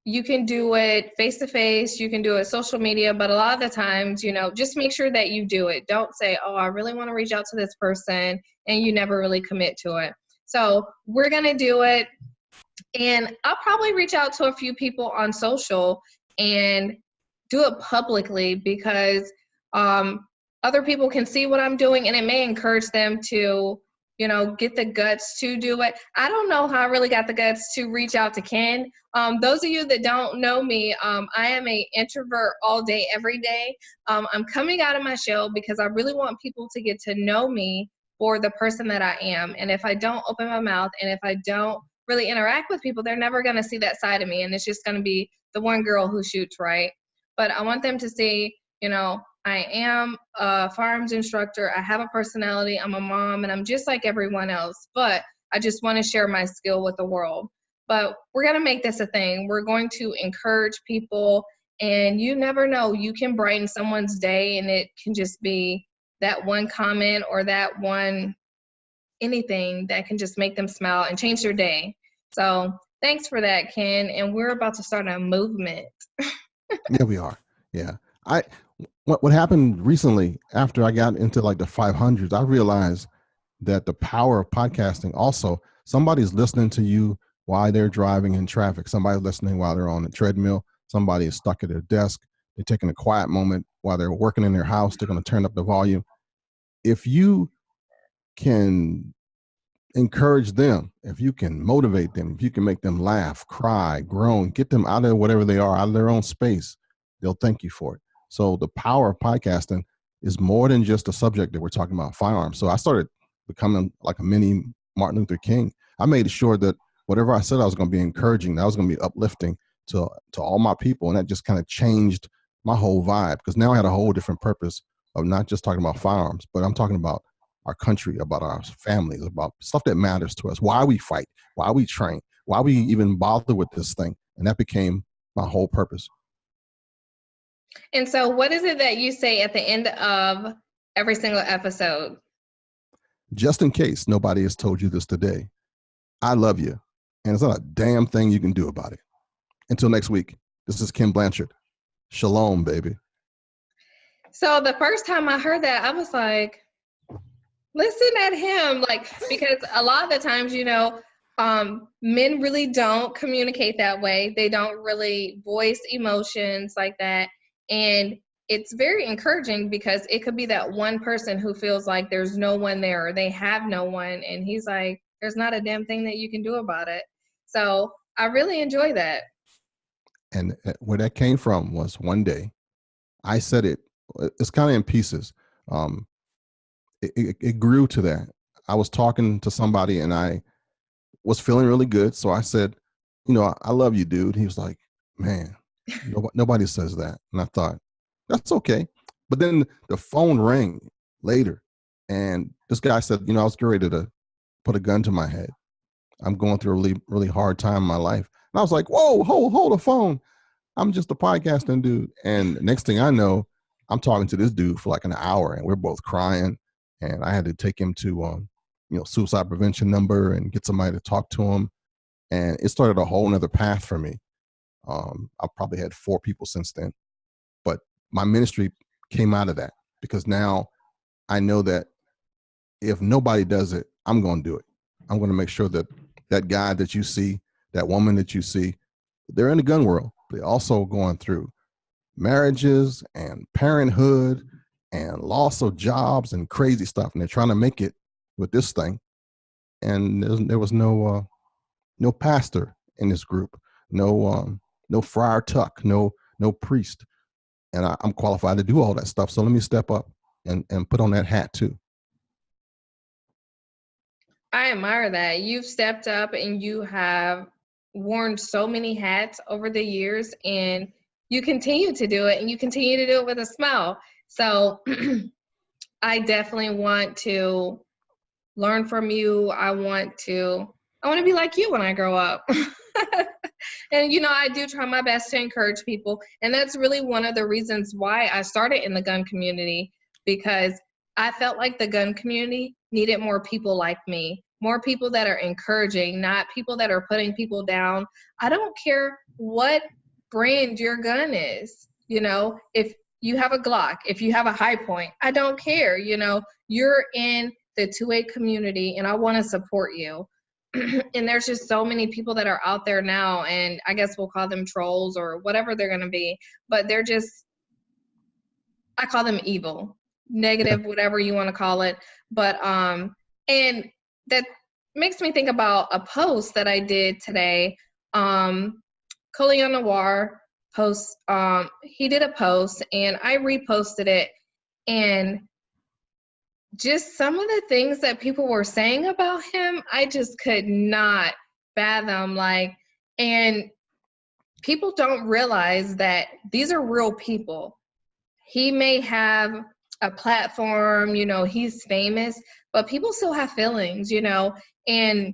you can do it face-to-face, you can do it social media, but a lot of the times, just make sure that you do it. Don't say, oh, I really want to reach out to this person, and you never really commit to it. So we're going to do it. And I'll probably reach out to a few people on social and do it publicly, because other people can see what I'm doing, and it may encourage them to, get the guts to do it. I don't know how I really got the guts to reach out to Kenn. Those of you that don't know me, I am an introvert all day, every day. I'm coming out of my shell because I really want people to get to know me for the person that I am. And if I don't open my mouth, and if I don't really interact with people, they're never going to see that side of me. And it's just going to be the one girl who shoots, right? But I want them to see, I am a firearms instructor. I have a personality. I'm a mom, and I'm just like everyone else. But I just want to share my skill with the world. But we're going to make this a thing. We're going to encourage people. And you never know. You can brighten someone's day, and it can just be that one comment or that one anything that can just make them smile and change their day. So thanks for that, Kenn. And we're about to start a movement. Yeah, we are. Yeah. What happened recently after I got into like the 500s, I realized that the power of podcasting, also somebody's listening to you while they're driving in traffic. Somebody's listening while they're on the treadmill. Somebody is stuck at their desk. They're taking a quiet moment while they're working in their house. They're going to turn up the volume. If you can encourage them, if you can motivate them, if you can make them laugh, cry, groan, get them out of whatever they are, out of their own space, they'll thank you for it. So the power of podcasting is more than just a subject that we're talking about, firearms. So I started becoming like a mini Martin Luther King. I made sure that whatever I said I was going to be encouraging, that I was going to be uplifting to all my people. And that just kind of changed my whole vibe, because now I had a whole different purpose of not just talking about firearms, but I'm talking about our country, about our families, about stuff that matters to us, why we fight, why we train, why we even bother with this thing. And that became my whole purpose. And so what is it that you say at the end of every single episode? Just in case nobody has told you this today, I love you, and there's not a damn thing you can do about it. Until next week, this is Kenn Blanchard. Shalom, baby. So the first time I heard that, I was like, listen at him. Like, because a lot of the times, men really don't communicate that way. They don't really voice emotions like that. And it's very encouraging, because it could be that one person who feels like there's no one there, or they have no one. And he's like, there's not a damn thing that you can do about it. So I really enjoy that. And where that came from was one day I said it's kind of in pieces. It grew to that. I was talking to somebody and I was feeling really good. So I said, I love you, dude. He was like, man, nobody says that. And I thought, that's okay. But then the phone rang later, and this guy said, I was getting ready to put a gun to my head. I'm going through a really, really hard time in my life. And I was like, whoa, hold the phone. I'm just a podcasting dude. And next thing I know, I'm talking to this dude for like an hour, and we're both crying. And I had to take him to, suicide prevention number and get somebody to talk to him. And it started a whole nother path for me. I've probably had 4 people since then, but my ministry came out of that, because now I know that if nobody does it, I'm going to do it. I'm going to make sure that that guy that you see, that woman that you see, they're in the gun world. They're also going through marriages and parenthood and loss of jobs and crazy stuff. And they're trying to make it with this thing. And there was no pastor in this group, no Friar Tuck, no priest. And I'm qualified to do all that stuff. So let me step up and put on that hat too. I admire that. You've stepped up and you have worn so many hats over the years, and you continue to do it, and you continue to do it with a smile. So I definitely want to learn from you. I want to be like you when I grow up. And, I do try my best to encourage people. And that's really one of the reasons why I started in the gun community, because I felt like the gun community needed more people like me, more people that are encouraging, not people that are putting people down. I don't care what brand your gun is. If you have a Glock, if you have a High Point, I don't care. You're in the 2A community, and I want to support you. And there's just so many people that are out there now, and I guess we'll call them trolls or whatever they're going to be, but they're just, I call them evil, negative, whatever you want to call it. But, and that makes me think about a post that I did today. Colion Noir post, he did a post and I reposted it, and just some of the things that people were saying about him, I just could not fathom. And people don't realize that these are real people. He may have a platform, he's famous, but people still have feelings, and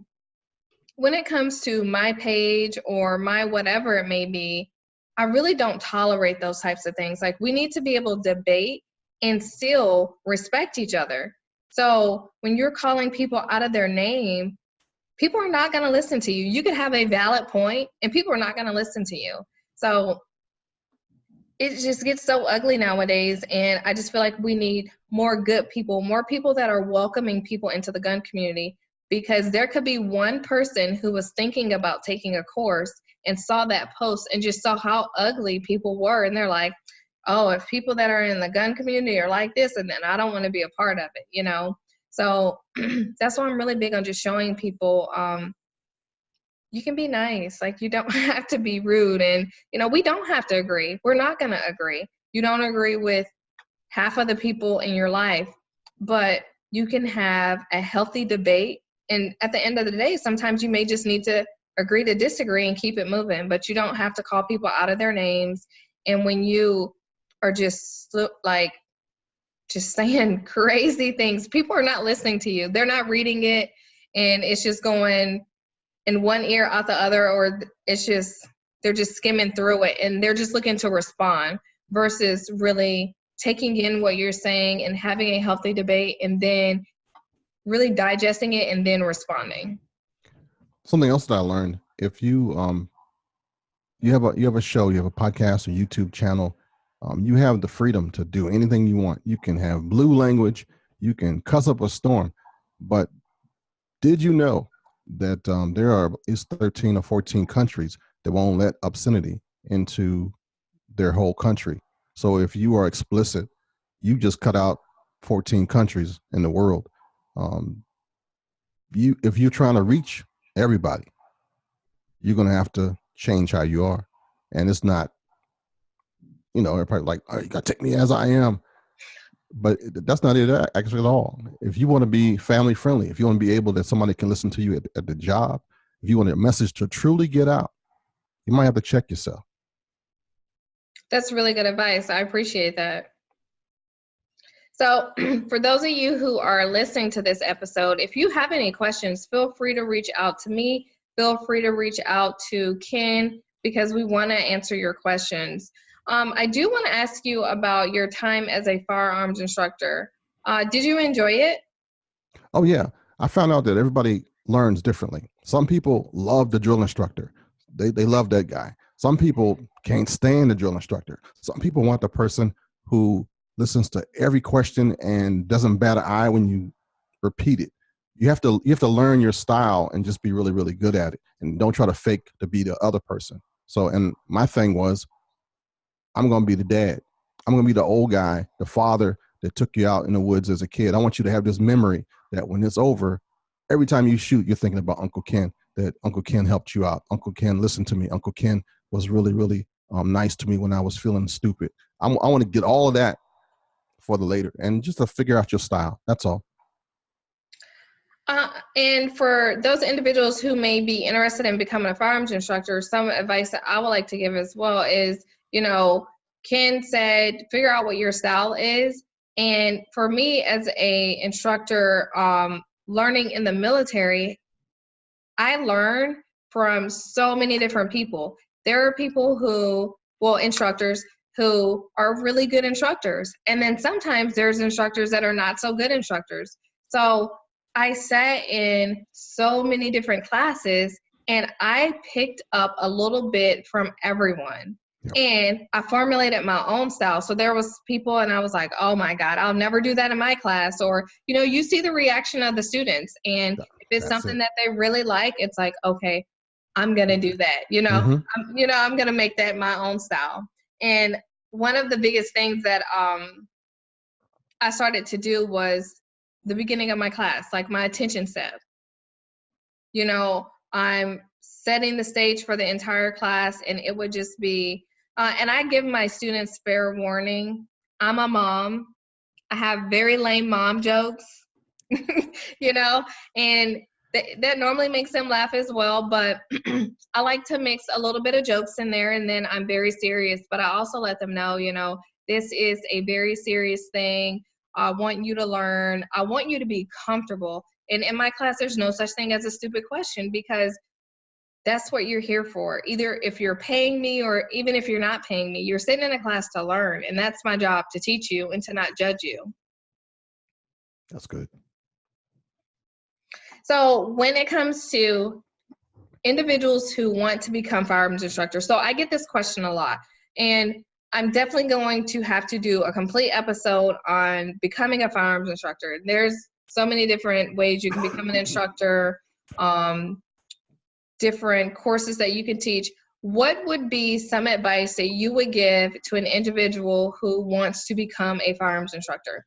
when it comes to my page or my whatever it may be, I really don't tolerate those types of things. Like, we need to be able to debate and still respect each other. So when you're calling people out of their name, people are not going to listen to you. You could have a valid point and people are not going to listen to you. So it just gets so ugly nowadays. And I just feel like we need more good people, more people that are welcoming people into the gun community, because there could be one person who was thinking about taking a course and saw that post and just saw how ugly people were. And they're like, oh, if people that are in the gun community are like this, and then I don't want to be a part of it, you know? So that's why I'm really big on just showing people, you can be nice. Like, you don't have to be rude. And, you know, we don't have to agree. We're not going to agree. You don't agree with half of the people in your life, but you can have a healthy debate. And at the end of the day, sometimes you may just need to agree to disagree and keep it moving, but you don't have to call people out of their names. And when you are just like, just saying crazy things, people are not listening to you. They're not reading it, and it's just going in one ear out the other, or it's just, they're just skimming through it and they're just looking to respond versus really taking in what you're saying and having a healthy debate and then really digesting it and then responding. Something else that I learned, if you you have a show, you have a podcast, a YouTube channel, you have the freedom to do anything you want. You can have blue language, you can cuss up a storm, but did you know that there are 13 or 14 countries that won't let obscenity into their whole country? So if you are explicit, you just cut out 14 countries in the world. If you're trying to reach everybody, you're going to have to change how you are. And it's not, you know, everybody like, oh, you got to take me as I am. But that's not it actually at all. If you want to be family friendly, if you want to be able that somebody can listen to you at the job, if you want a message to truly get out, you might have to check yourself. That's really good advice. I appreciate that. So for those of you who are listening to this episode, if you have any questions, feel free to reach out to me. Feel free to reach out to Kenn, because we want to answer your questions. I do want to ask you about your time as a firearms instructor. Did you enjoy it? Oh, yeah. I found out that everybody learns differently. Some people love the drill instructor. They love that guy. Some people can't stand the drill instructor. Some people want the person who listens to every question and doesn't bat an eye when you repeat it. You have to learn your style and just be really, really good at it. And don't try to fake to be the other person. So, and my thing was, I'm going to be the dad. I'm going to be the old guy, the father that took you out in the woods as a kid. I want you to have this memory that when it's over, every time you shoot, you're thinking about Uncle Kenn, that Uncle Kenn helped you out. Uncle Kenn listened to me. Uncle Kenn was really, really nice to me when I was feeling stupid. I want to get all of that for the later and just to figure out your style. That's all. And for those individuals who may be interested in becoming a firearms instructor, some advice that I would like to give as well is, you know, Kenn said, figure out what your style is. And for me as a instructor, learning in the military, I learn from so many different people. There are people who, well, instructors who are really good instructors. And then sometimes there's instructors that are not so good instructors. So I sat in so many different classes and I picked up a little bit from everyone. Yep. And I formulated my own style. So there was people and I was like, oh my God, I'll never do that in my class. Or, you know, you see the reaction of the students. And if it's something that they really like, it's like, okay, I'm going to do that. You know, I'm going to make that my own style. And one of the biggest things that I started to do was the beginning of my class, like my attention set. You know, I'm setting the stage for the entire class, and it would just be, and I give my students fair warning. I'm a mom. I have very lame mom jokes, you know, and that normally makes them laugh as well. But I like to mix a little bit of jokes in there, and then I'm very serious. But I also let them know, you know, this is a very serious thing. I want you to learn. I want you to be comfortable. And in my class, there's no such thing as a stupid question, because that's what you're here for. Either if you're paying me or even if you're not paying me, you're sitting in a class to learn. And that's my job, to teach you and to not judge you. That's good. So when it comes to individuals who want to become firearms instructors, so I get this question a lot. And I'm definitely going to have to do a complete episode on becoming a firearms instructor. There's so many different ways you can become an instructor, different courses that you can teach. What would be some advice that you would give to an individual who wants to become a firearms instructor?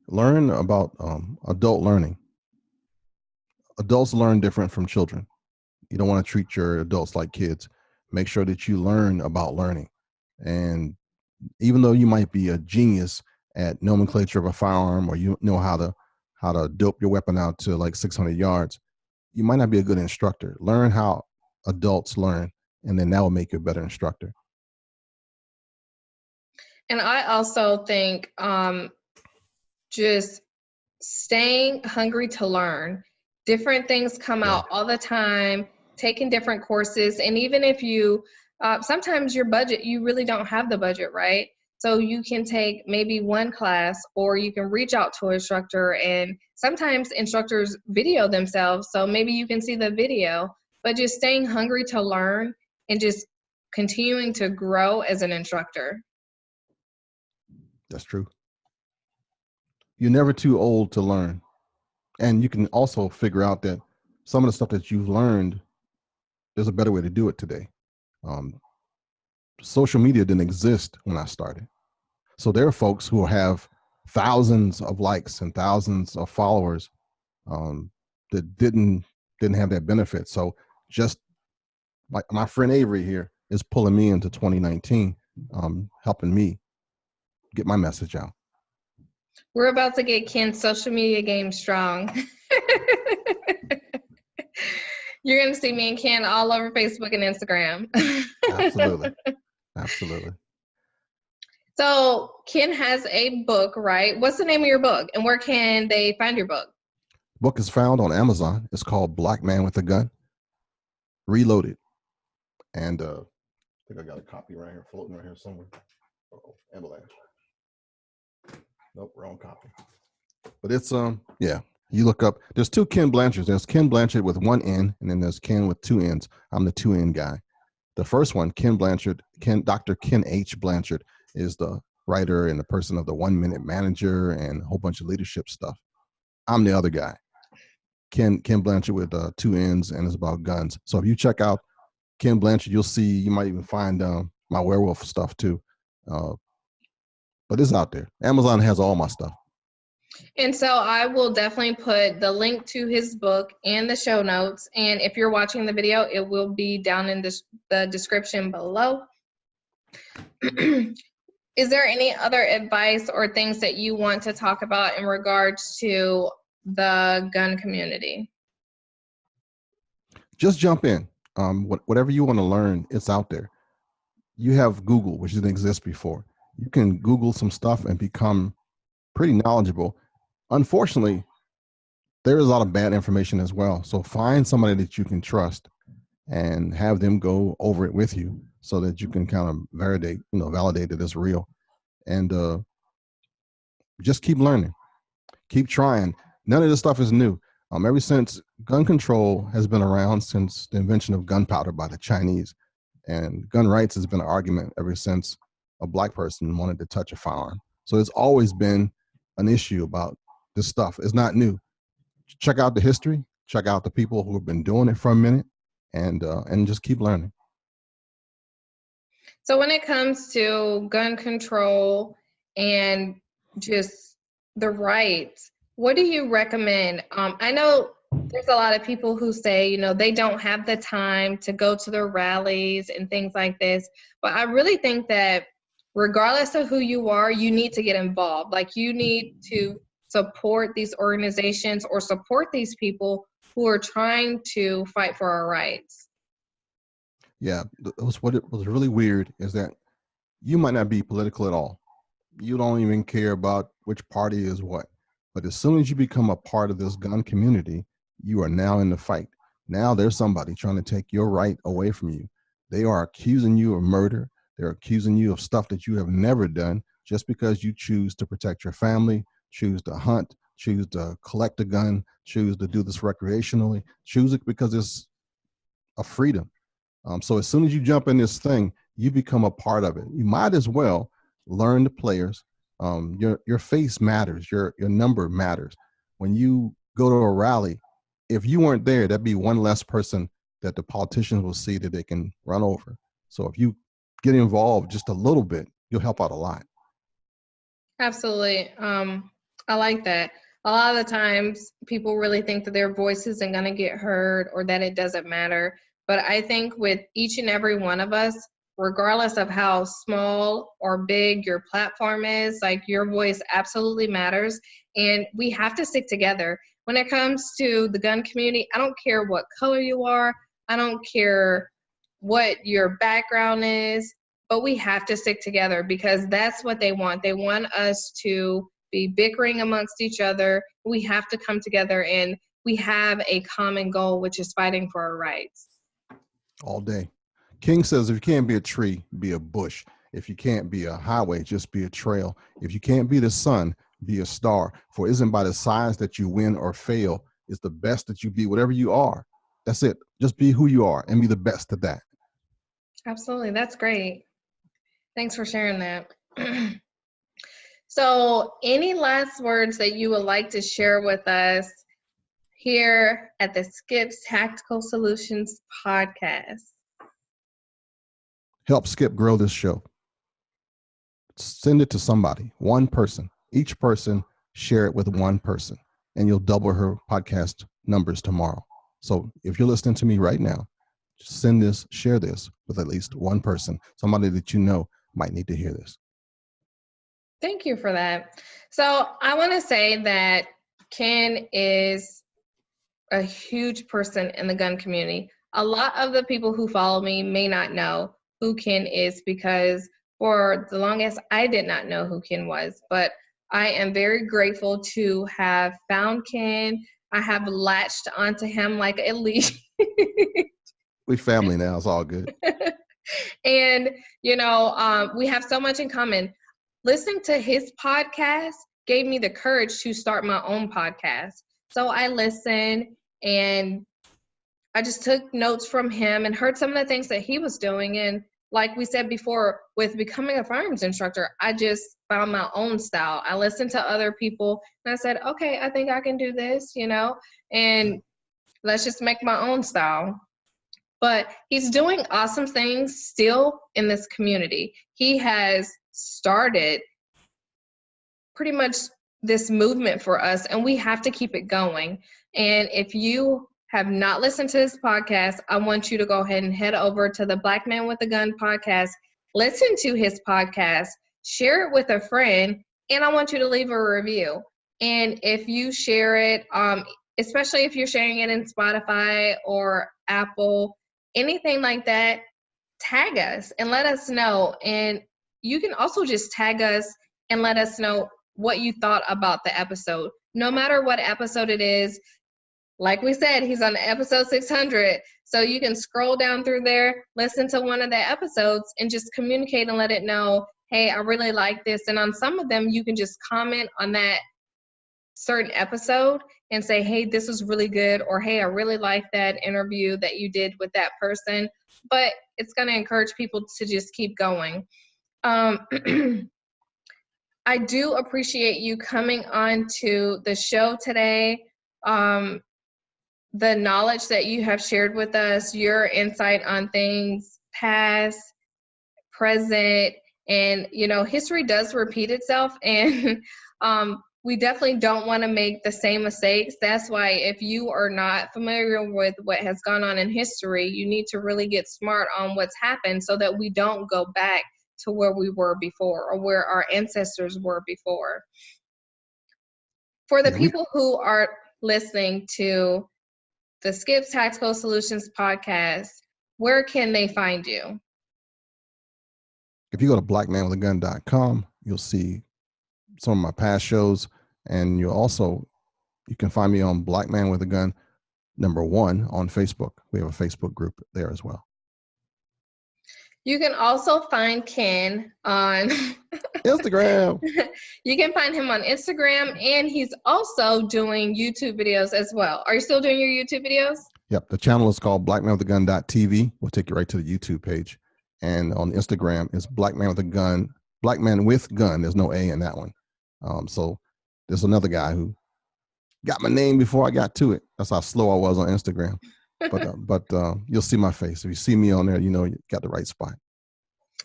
Learn about adult learning. Adults learn different from children. You don't want to treat your adults like kids. Make sure that you learn about learning. And even though you might be a genius at nomenclature of a firearm, or you know how to dope your weapon out to like 600 yards, you might not be a good instructor. Learn how adults learn, and then that will make you a better instructor. And I also think just staying hungry to learn. Different things come out all the time, taking different courses. And even if you, sometimes your budget, you really don't have the budget, right? So you can take maybe one class, or you can reach out to an instructor, and sometimes instructors video themselves. So maybe you can see the video, but just staying hungry to learn and just continuing to grow as an instructor. That's true. You're never too old to learn. And you can also figure out that some of the stuff that you've learned, there's a better way to do it today. Social media didn't exist when I started. So there are folks who have thousands of likes and thousands of followers that didn't have that benefit. So just like my friend Avery here is pulling me into 2019, helping me get my message out. We're about to get Kenn's social media game strong. You're going to see me and Kenn all over Facebook and Instagram. Absolutely. Absolutely. So Kenn has a book, right? What's the name of your book, and where can they find your book? Book is found on Amazon. It's called Black Man with a Gun, Reloaded. And I think I got a copy right here, floating right here somewhere. Uh-oh, avalanche. Nope, wrong copy. But it's yeah. You look up. There's two Kenn Blanchards. There's Kenn Blanchard with one N, and then there's Kenn with two N's. I'm the 2N guy. The first one, Kenn Blanchard, Dr. Kenn H. Blanchard, is the writer and the person of the 1 Minute Manager and a whole bunch of leadership stuff. I'm the other guy, Kenn Blanchard with two N's, and it's about guns. So if you check out Kenn Blanchard, you'll see. You might even find my werewolf stuff too. But it's out there. Amazon has all my stuff. And so I will definitely put the link to his book in the show notes. And if you're watching the video, it will be down in the description below. Is there any other advice or things that you want to talk about in regards to the gun community? Just jump in. Whatever you want to learn, it's out there. You have Google, which didn't exist before. You can Google some stuff and become pretty knowledgeable. Unfortunately, there is a lot of bad information as well. So find somebody that you can trust and have them go over it with you so that you can kind of validate that it's real. And just keep learning, keep trying. None of this stuff is new. Ever since gun control has been around since the invention of gunpowder by the Chinese, and gun rights has been an argument ever since a Black person wanted to touch a firearm. So it's always been an issue about this stuff. It's not new. Check out the history, check out the people who have been doing it for a minute, and just keep learning. So when it comes to gun control and just the rights, what do you recommend? I know there's a lot of people who say, they don't have the time to go to the rallies and things like this, but I really think that regardless of who you are, you need to get involved. Like, you need to support these organizations or support these people who are trying to fight for our rights. Yeah, what it was really weird is that you might not be political at all. You don't even care about which party is what. But as soon as you become a part of this gun community, you are now in the fight. Now there's somebody trying to take your right away from you. They are accusing you of murder. They're accusing you of stuff that you have never done just because you choose to protect your family, choose to hunt, choose to collect a gun, choose to do this recreationally, choose it because it's a freedom. So as soon as you jump in this thing, you become a part of it. You might as well learn the players, Your face matters. Your number matters. When you go to a rally, if you weren't there, that'd be one less person that the politicians will see that they can run over. So if you get involved just a little bit, you'll help out a lot. Absolutely. I like that. A lot of the times people really think that their voice isn't going to get heard or that it doesn't matter. But I think with each and every one of us, regardless of how small or big your platform is, like your voice absolutely matters. And we have to stick together. When it comes to the gun community, I don't care what color you are. I don't care what your background is, but we have to stick together because that's what they want. They want us to be bickering amongst each other. We have to come together and we have a common goal, which is fighting for our rights. All day. King says, if you can't be a tree, be a bush. If you can't be a highway, just be a trail. If you can't be the sun, be a star. For it isn't by the size that you win or fail. It's the best that you be, whatever you are. That's it. Just be who you are and be the best at that. Absolutely. That's great. Thanks for sharing that. So, any last words that you would like to share with us here at the Skip's Tactical Solutions podcast? Help Skip grow this show. Send it to somebody, one person. Each person, share it with one person, and you'll double her podcast numbers tomorrow. So if you're listening to me right now, send this, share this with at least one person, somebody that you know might need to hear this. Thank you for that. So I want to say that Kenn is a huge person in the gun community. A lot of the people who follow me may not know who Kenn is because for the longest, I did not know who Kenn was, but I am very grateful to have found Kenn. I have latched onto him like a leash. We family now, it's all good. And, we have so much in common. Listening to his podcast gave me the courage to start my own podcast. So I listened and I just took notes from him and heard some of the things that he was doing. And like we said before, with becoming a firearms instructor, I just found my own style. I listened to other people and I said, okay, I think I can do this, and let's just make my own style. But he's doing awesome things still in this community. He has started pretty much this movement for us, and we have to keep it going. And if you have not listened to this podcast, I want you to go ahead and head over to the Black Man with a Gun podcast, listen to his podcast, share it with a friend, and I want you to leave a review. And if you share it, especially if you're sharing it in Spotify or Apple, anything like that, tag us and let us know. And you can also just tag us and let us know what you thought about the episode. No matter what episode it is, like we said, he's on episode 600. So you can scroll down through there, listen to one of the episodes, and just communicate and let it know, hey, I really like this. And on some of them, you can just comment on that certain episode and say, hey, this was really good, or hey, I really like that interview that you did with that person. But it's going to encourage people to just keep going. I do appreciate you coming on to the show today. The knowledge that you have shared with us, your insight on things past, present, and history does repeat itself, and we definitely don't want to make the same mistakes. That's why if you are not familiar with what has gone on in history, you need to really get smart on what's happened so that we don't go back to where we were before or where our ancestors were before. For the people who are listening to the Skip's Tactical Solutions podcast, where can they find you? If you go to blackmanwithagun.com, you'll see some of my past shows, and you can find me on Black Man with a Gun #1 on Facebook. We have a Facebook group there as well. You can also find Kenn on Instagram. You can find him on Instagram, and he's also doing YouTube videos as well. Are you still doing your YouTube videos? Yep. The channel is called blackmanwithagun.tv. We'll take you right to the YouTube page. And on Instagram, it's Black Man with a Gun Black Man with Gun. There's no A in that one. So there's another guy who got my name before I got to it. That's how slow I was on Instagram. But you'll see my face. If you see me on there, you know you got the right spot.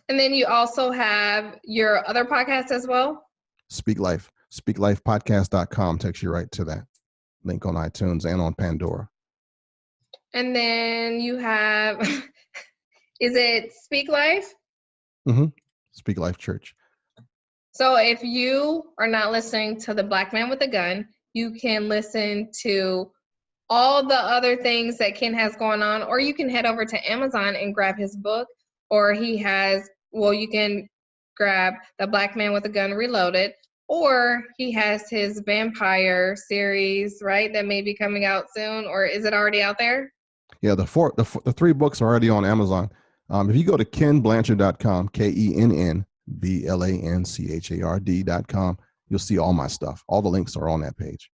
And then you also have your other podcast as well? Speak Life. SpeakLifePodcast.com takes you right to that link on iTunes and on Pandora. And then you have, is it Speak Life? Mm-hmm. Speak Life Church. So if you are not listening to the Black Man with a Gun, you can listen to all the other things that Kenn has going on, or you can head over to Amazon and grab his book, or you can grab The Black Man with a Gun Reloaded, or he has his vampire series, right, that may be coming out soon, or is it already out there? Yeah, the 3 books are already on Amazon. If you go to KennBlanchard.com, KennBlanchard.com, you'll see all my stuff. All the links are on that page.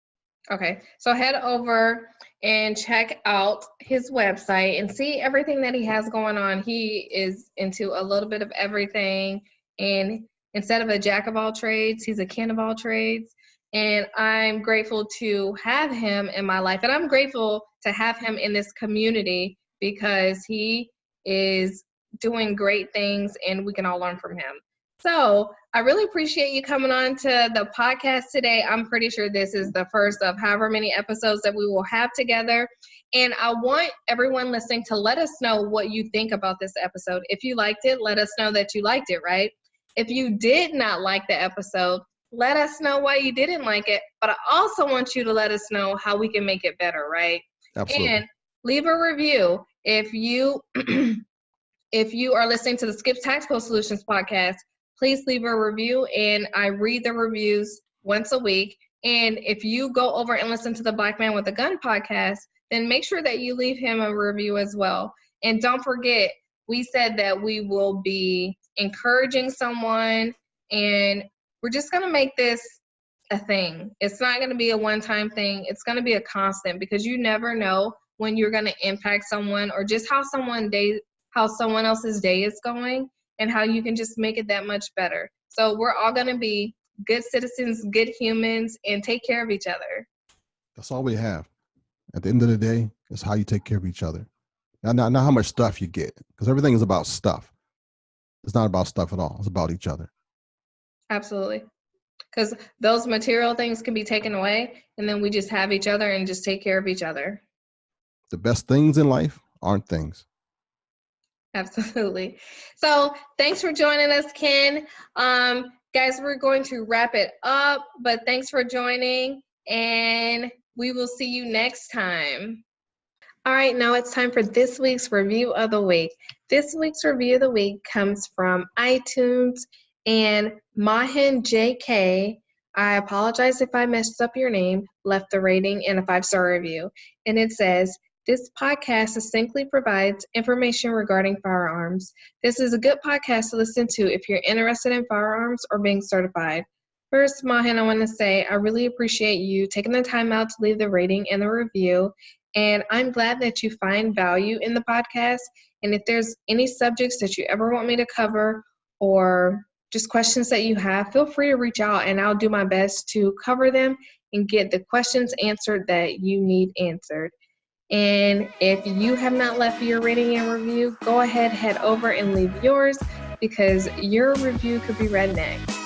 Okay, so head over and check out his website and see everything that he has going on. He is into a little bit of everything, and instead of a jack of all trades, he's a Kenn of all trades. And I'm grateful to have him in my life, and I'm grateful to have him in this community because he is doing great things and we can all learn from him. So I really appreciate you coming on to the podcast today. I'm pretty sure this is the first of however many episodes that we will have together. And I want everyone listening to let us know what you think about this episode. If you liked it, let us know that you liked it, right? If you did not like the episode, let us know why you didn't like it. But I also want you to let us know how we can make it better, right? Absolutely. And leave a review. If you are listening to the Skips Tactical Solutions podcast, please leave a review, and I read the reviews once a week. And if you go over and listen to the Black Man with a Gun podcast, then make sure that you leave him a review as well. And don't forget, we said that we will be encouraging someone, and we're just going to make this a thing. It's not going to be a one-time thing. It's going to be a constant, because you never know when you're going to impact someone, or just how someone else's day is going, and how you can just make it that much better. So we're all going to be good citizens, good humans, and take care of each other. That's all we have. At the end of the day, it's how you take care of each other. Not how much stuff you get, because everything is about stuff. It's not about stuff at all. It's about each other. Absolutely. Because those material things can be taken away, and then we just have each other and just take care of each other. The best things in life aren't things. Absolutely. So thanks for joining us, Kenn. Guys, we're going to wrap it up, but thanks for joining, and we will see you next time. All right, now it's time for this week's review of the week. This week's review of the week comes from iTunes, and Mahin JK, I apologize if I messed up your name, left the rating and a 5-star review. And it says, "This podcast succinctly provides information regarding firearms. This is a good podcast to listen to if you're interested in firearms or being certified." First, Mahin, I want to say I really appreciate you taking the time out to leave the rating and the review. And I'm glad that you find value in the podcast. And if there's any subjects that you ever want me to cover, or just questions that you have, feel free to reach out, and I'll do my best to cover them and get the questions answered that you need answered. And if you have not left your rating and review, go ahead, head over and leave yours, because your review could be read next.